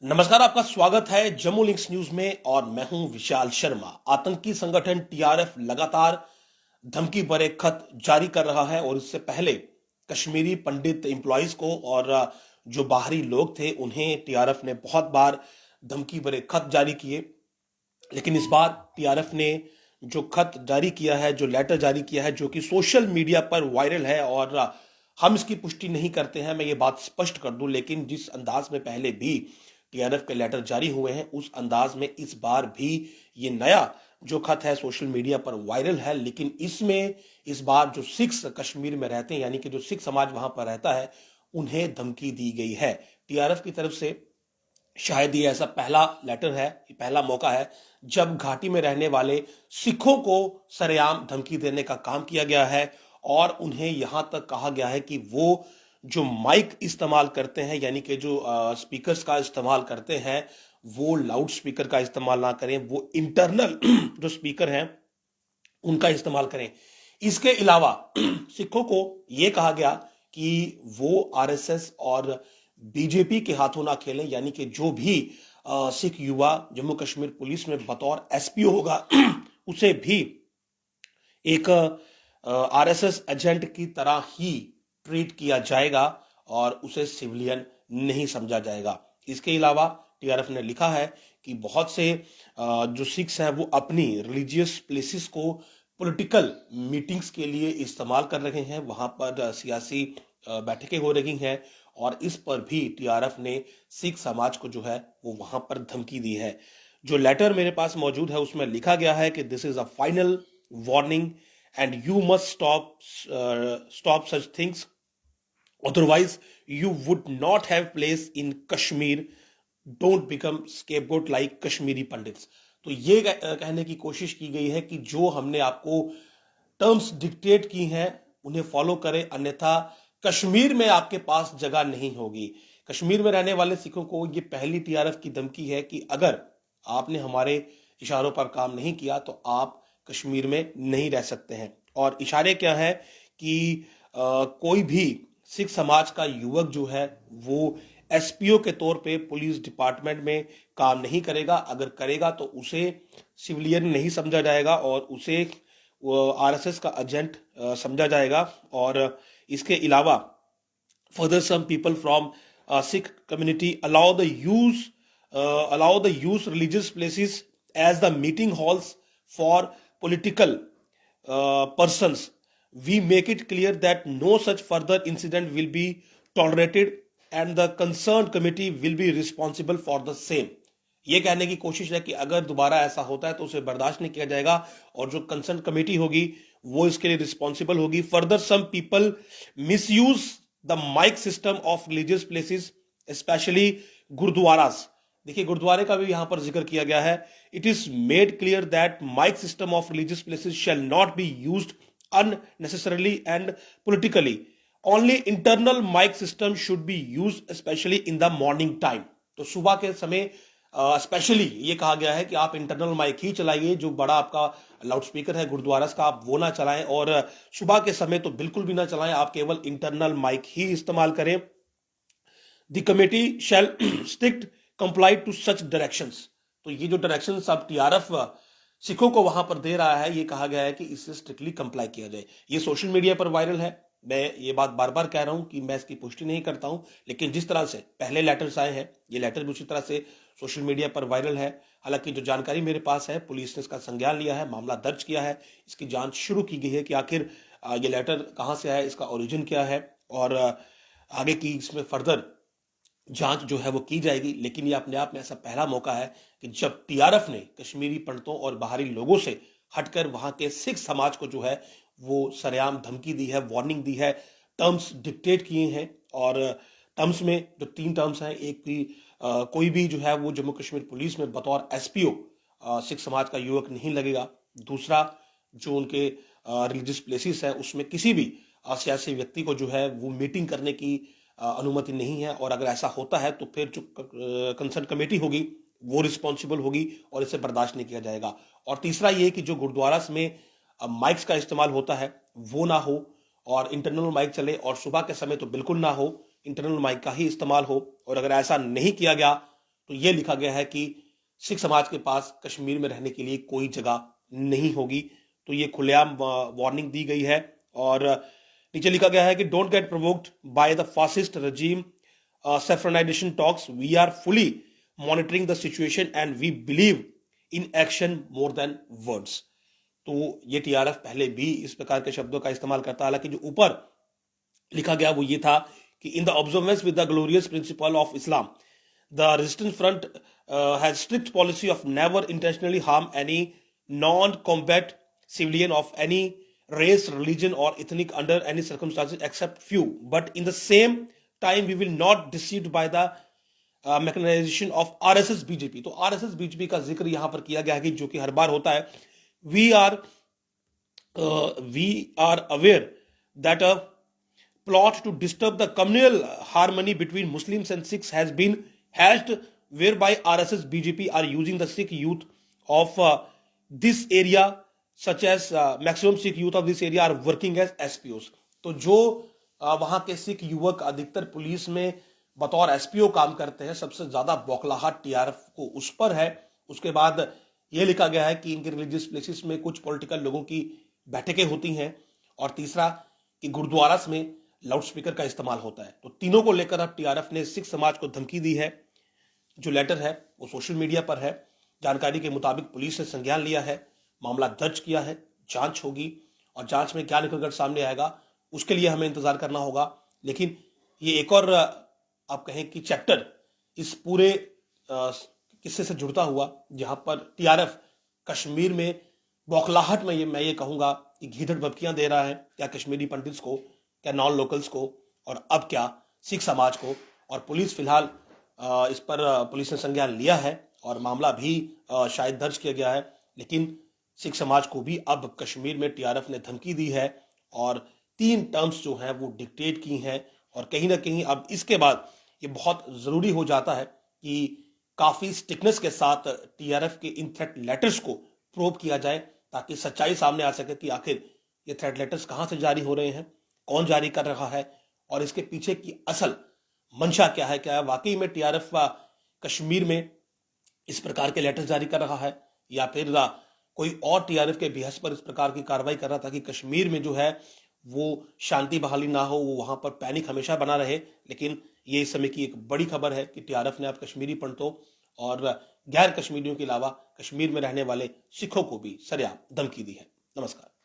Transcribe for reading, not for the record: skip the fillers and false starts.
नमस्कार, आपका स्वागत है जम्मू लिंक्स न्यूज में और मैं हूं विशाल शर्मा। आतंकी संगठन टीआरएफ लगातार धमकी भरे खत जारी कर रहा है और इससे पहले कश्मीरी पंडित एम्प्लॉयज को और जो बाहरी लोग थे उन्हें टीआरएफ ने बहुत बार धमकी भरे खत जारी किए। लेकिन इस बार टीआरएफ ने जो खत जारी किया है, जो लेटर जारी किया है, जो कि सोशल मीडिया पर वायरल है और हम इसकी पुष्टि नहीं करते हैं, मैं ये बात स्पष्ट कर दूं। लेकिन जिस अंदाज में पहले भी टीआरएफ के लेटर जारी हुए हैं, उस अंदाज में इस बार भी ये नया जो खत है सोशल मीडिया पर वायरल है। लेकिन इसमें इस बार जो सिख्स कश्मीर में रहते हैं, यानी कि जो सिख समाज वहां पर रहता है, उन्हें धमकी दी गई है टीआरएफ की तरफ से। शायद ये ऐसा पहला लेटर है, ये पहला मौका है जब घाटी में रहने वाले सिखों को सरेआम धमकी देने का काम किया गया है और उन्हें यहां तक कहा गया है कि वो जो माइक इस्तेमाल करते हैं, यानी कि जो स्पीकर्स का इस्तेमाल करते हैं, वो लाउड स्पीकर का इस्तेमाल ना करें, वो इंटरनल जो स्पीकर हैं उनका इस्तेमाल करें। इसके अलावा सिखों को यह कहा गया कि वो आरएसएस और बीजेपी के हाथों ना खेलें, यानी कि जो भी सिख युवा जम्मू कश्मीर पुलिस में बतौर एसपीओ होगा उसे भी एक आरएसएस एजेंट की तरह ही ट्रीट किया जाएगा और उसे सिविलियन नहीं समझा जाएगा। इसके अलावा टीआरएफ ने लिखा है कि बहुत से जो सिख्स हैं वो अपनी रिलीजियस प्लेसेस को पॉलिटिकल मीटिंग्स के लिए इस्तेमाल कर रहे हैं, वहां पर सियासी बैठकें हो रही हैं और इस पर भी टीआरएफ ने सिख समाज को जो है वो वहां पर धमकी दी है। जो लेटर मेरे पास मौजूद है उसमें लिखा गया है कि this is a final warning and you must stop such things, otherwise you would not have place in Kashmir. Don't become scapegoat like Kashmiri pandits. तो ये कहने की कोशिश की गई है कि जो हमने आपको टर्म्स डिक्टेट की हैं उन्हें फॉलो करें, अन्यथा कश्मीर में आपके पास जगह नहीं होगी। कश्मीर में रहने वाले सिखों को ये पहली टीआरएफ की धमकी है कि अगर आपने हमारे इशारों पर काम नहीं किया तो आप कश्मीर में नहीं रह सकते हैं। और इशारे क्या है कि कोई भी सिख समाज का युवक जो है वो एसपीओ के तौर पे पुलिस डिपार्टमेंट में काम नहीं करेगा। अगर करेगा तो उसे सिविलियन नहीं समझा जाएगा और उसे आरएसएस का एजेंट समझा जाएगा। और इसके अलावा further some people from Sikh community allow the use religious places as the meeting halls for political persons. We make it clear that no such further incident will be tolerated and the concerned committee will be responsible for the same. ये कहने की कोशिश है कि अगर दोबारा ऐसा होता है तो उसे बर्दाश्त नहीं किया जाएगा और जो कंसर्न कमेटी होगी वो इसके लिए रिस्पॉन्सिबल होगी। Further some people misuse the mic system of religious places specially gurdwaras. देखिए, गुरुद्वारे का भी यहां पर जिक्र किया गया है। It is made clear that mic system of religious places shall not be used unnecessarily and politically. Only internal mic system should be used especially in the morning time. तो सुबह के समय स्पेशली ये कहा गया है कि आप इंटरनल माइक ही चलाइए, जो बड़ा आपका लाउड स्पीकर है गुरुद्वारा का आप वो ना चलाएं और सुबह के समय तो बिल्कुल भी ना चलाएं, आप केवल इंटरनल माइक ही इस्तेमाल करें। The committee shall strict comply to such directions. तो ये जो डायरेक्शंस अब टीआरएफ सिखों को वहां पर दे रहा है, ये कहा गया है कि इससे स्ट्रिक्टली कंप्लाई किया जाए। ये सोशल मीडिया पर वायरल है। मैं ये बात बार बार कह रहा हूं कि मैं इसकी पुष्टि नहीं करता हूं, लेकिन जिस तरह से पहले लेटर्स आए हैं, ये लेटर भी उसी तरह से सोशल मीडिया पर वायरल है। हालांकि जो जानकारी मेरे पास है, पुलिस ने इसका संज्ञान लिया है, मामला दर्ज किया है, इसकी जांच शुरू की गई है कि आखिर ये लेटर कहां से आया, इसका ओरिजिन क्या है और आगे की इसमें फर्दर जांच जो है वो की जाएगी। लेकिन ये अपने आप में ऐसा पहला मौका है कि जब टीआरएफ ने कश्मीरी पंडितों और बाहरी लोगों से हटकर वहां के सिख समाज को जो है वो सरेआम धमकी दी है, वार्निंग दी है, टर्म्स डिक्टेट किए हैं। और टर्म्स में जो 3 टर्म्स हैं, एक भी कोई भी जो है वो जम्मू कश्मीर पुलिस में बतौर एसपीओ सिख समाज का युवक नहीं लगेगा। दूसरा, जो उनके रिलीजियस प्लेसेस है उसमें किसी भी सियासी व्यक्ति को जो है वो मीटिंग करने की अनुमति नहीं है और अगर ऐसा होता है तो फिर जो कंसर्न कमेटी होगी वो रिस्पॉन्सिबल होगी और इसे बर्दाश्त नहीं किया जाएगा। और तीसरा ये कि जो गुरुद्वारा में माइक्स का इस्तेमाल होता है वो ना हो और इंटरनल माइक चले, और सुबह के समय तो बिल्कुल ना हो, इंटरनल माइक का ही इस्तेमाल हो। और अगर ऐसा नहीं किया गया तो यह लिखा गया है कि सिख समाज के पास कश्मीर में रहने के लिए कोई जगह नहीं होगी। तो ये खुलेआम वार्निंग दी गई है। और नीचे लिखा गया है कि don't get provoked by the fascist regime saffronisation talks, we are fully monitoring the situation and we believe in action more than words. तो ये टीआरएफ पहले भी इस प्रकार के शब्दों का इस्तेमाल करता है। हालांकि जो ऊपर लिखा गया वो ये था कि in the observance with the glorious principle of Islam the resistance front has strict policy of never intentionally harm any non combat civilian of any race, religion or ethnic under any circumstances except few, but in the same time we will not deceived by the mechanization of RSS BJP। तो RSS BJP का जिक्र यहां पर किया गया है कि जो कि हर बार होता है। we are aware that a plot to disturb the communal harmony between Muslims and Sikhs has been hatched, whereby RSS BJP are using the Sikh youth of this area, such as maximum Sikh youth of this area are working as SPOs। तो जो वहां के सिख युवक अधिकतर police में बतौर SPO काम करते हैं, सबसे ज्यादा बौखलाहट टीआरएफ को उस पर है। उसके बाद यह लिखा गया है कि इनके रिलीजियस प्लेसेस में कुछ पॉलिटिकल लोगों की बैठकें होती हैं, और तीसरा कि गुरुद्वारा में लाउडस्पीकर का इस्तेमाल होता है। तो तीनों को लेकर अब टीआरएफ ने सिख समाज को धमकी दी है। जो लेटर है वो सोशल मीडिया पर है। जानकारी के मुताबिक पुलिस ने संज्ञान लिया है, मामला दर्ज किया है, जांच होगी और जांच में क्या निकलकर सामने आएगा उसके लिए हमें इंतजार करना होगा। लेकिन ये एक और आप कहें कि चैप्टर इस पूरे किस्से से जुड़ता हुआ, जहां पर टीआरएफ कश्मीर में बौखलाहट में मैं ये कहूंगा कि घीधड़ बबकियां दे रहा है, क्या कश्मीरी पंडित्स को, क्या नॉन लोकल्स को, और अब क्या सिख समाज को। और पुलिस फिलहाल इस पर पुलिस ने संज्ञान लिया है और मामला भी शायद दर्ज किया गया है। लेकिन सिख समाज को भी अब कश्मीर में टीआरएफ ने धमकी दी है और 3 टर्म्स जो हैं वो डिक्टेट की हैं। और कहीं ना कहीं अब इसके बाद ये बहुत जरूरी हो जाता है कि काफी स्टिकनेस के साथ टीआरएफ के इन थ्रेट लेटर्स को प्रोब किया जाए, ताकि सच्चाई सामने आ सके कि आखिर ये थ्रेट लेटर्स कहां से जारी हो रहे हैं, कौन जारी कर रहा है और इसके पीछे की असल मंशा क्या है। क्या वाकई में टीआरएफ कश्मीर में इस प्रकार के लेटर्स जारी कर रहा है, या फिर कोई और टीआरएफ के बिहस पर इस प्रकार की कार्रवाई कर रहा था कि कश्मीर में जो है वो शांति बहाली ना हो, वो वहां पर पैनिक हमेशा बना रहे। लेकिन ये इस समय की एक बड़ी खबर है कि टीआरएफ ने अब कश्मीरी पंडितों और गैर कश्मीरियों के अलावा कश्मीर में रहने वाले सिखों को भी सरेआम धमकी दी है। नमस्कार।